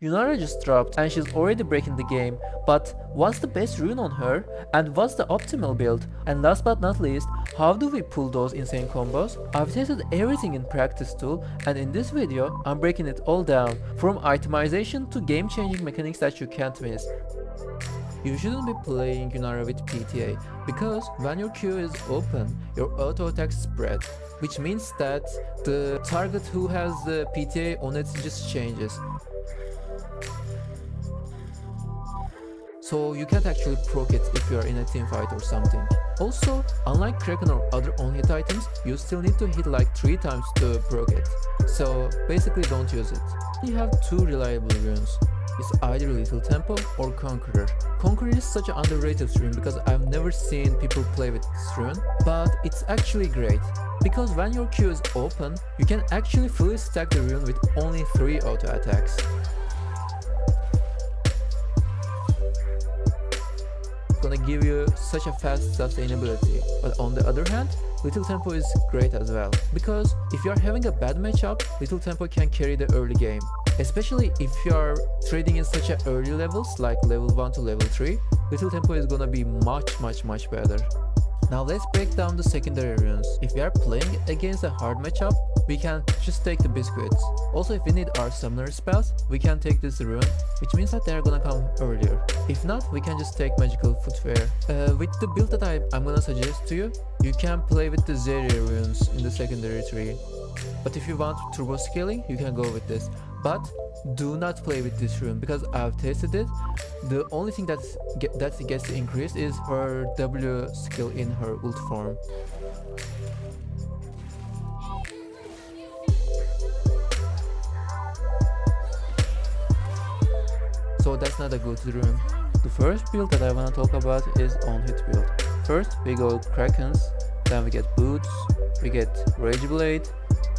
Yunara just dropped and she's already breaking the game, but what's the best rune on her and what's the optimal build? And last but not least, how do we pull those insane combos? I've tested everything in practice tool, and in this video I'm breaking it all down, from itemization to game changing mechanics that you can't miss. You shouldn't be playing Yunara with PTA, because when your Q is open, your auto attack spread, which means that the target who has the PTA on it just changes. So you can't actually proc it if you are in a team fight or something. Also, unlike Kraken or other on-hit items, you still need to hit like 3 times to proc it. So basically don't use it. You have 2 reliable runes. It's either Little Tempo or Conqueror. Conqueror is such an underrated rune because I've never seen people play with this rune, but it's actually great. Because when your Q is open, you can actually fully stack the rune with only 3 auto attacks. Gonna give you such a fast sustainability, but on the other hand, Little Tempo is great as well, because if you are having a bad matchup, Little Tempo can carry the early game, especially if you are trading in such a early levels like level 1 to level 3. Little Tempo is gonna be much better. Now let's break down the secondary runes. If we are playing against a hard matchup, we can just take the biscuits. Also, if we need our summoner spells, we can take this rune, which means that they are gonna come earlier. If not, we can just take magical footwear. With the build that I'm gonna suggest to you, you can play with the Zarya runes in the secondary tree. But if you want turbo scaling, you can go with this. But do not play with this rune because I've tested it. The only thing that gets increased is her W skill in her ult form. So that's not a good rune. The first build that I wanna talk about is on-hit build. First we go Krakens, then we get Boots, we get Rage Blade,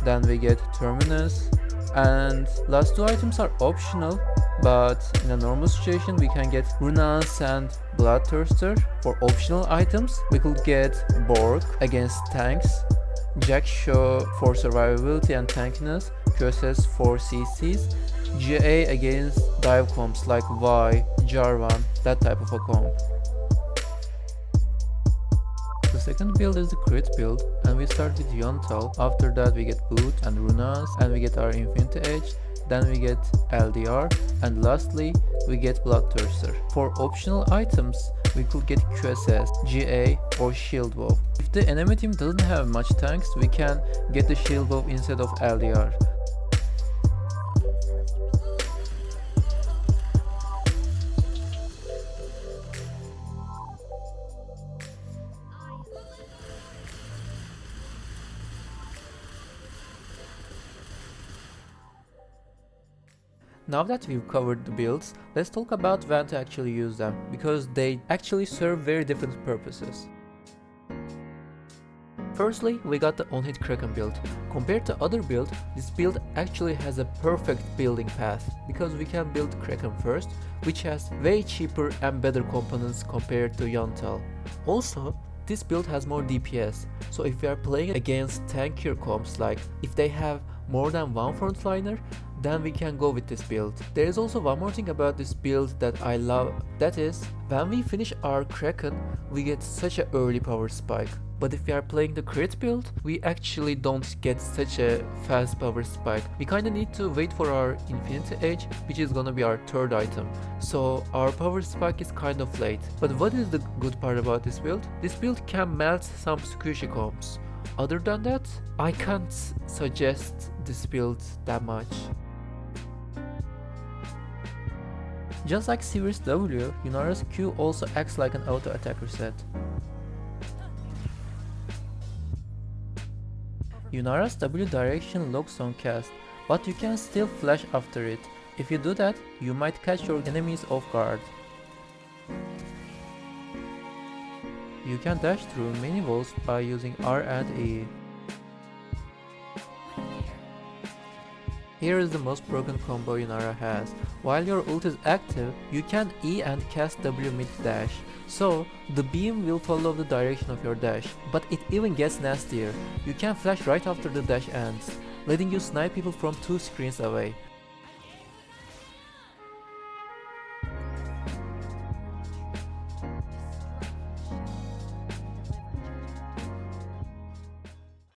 then we get Terminus, and last 2 items are optional, but in a normal situation we can get Runas and Bloodthirster. For optional items, we could get Borg against tanks, Jackshaw for survivability and tankiness, QSS for CCs, GA against dive comps like Y, Jarvan, that type of a comp. The second build is the crit build, and we start with Yontal. After that we get Boot and Runas, and we get our Infinity Edge, then we get LDR, and lastly we get Bloodthirster. For optional items, we could get QSS, GA or Shield Bow. If the enemy team doesn't have much tanks, we can get the Shield Bow instead of LDR. Now that we've covered the builds, let's talk about when to actually use them, because they actually serve very different purposes. Firstly, we got the on-hit Kraken build. Compared to other builds, this build actually has a perfect building path, because we can build Kraken first, which has way cheaper and better components compared to Yontal. Also, this build has more DPS, so if we are playing against tankier comps, like if they have more than one frontliner, then we can go with this build. There is also one more thing about this build that I love, that is, when we finish our Kraken, we get such an early power spike. But if we are playing the crit build, we actually don't get such a fast power spike. We kinda need to wait for our Infinity Edge, which is gonna be our 3rd item. So our power spike is kind of late. But what is the good part about this build? This build can melt some squishy comps. Other than that, I can't suggest this build that much. Just like Sivir's W, Yunara's Q also acts like an auto attack reset. Yunara's W direction locks on cast, but you can still flash after it. If you do that, you might catch your enemies off guard. You can dash through many walls by using R and E. Here is the most broken combo Yunara has. While your ult is active, you can E and cast W mid-dash. So, the beam will follow the direction of your dash, but it even gets nastier. You can flash right after the dash ends, letting you snipe people from 2 screens away.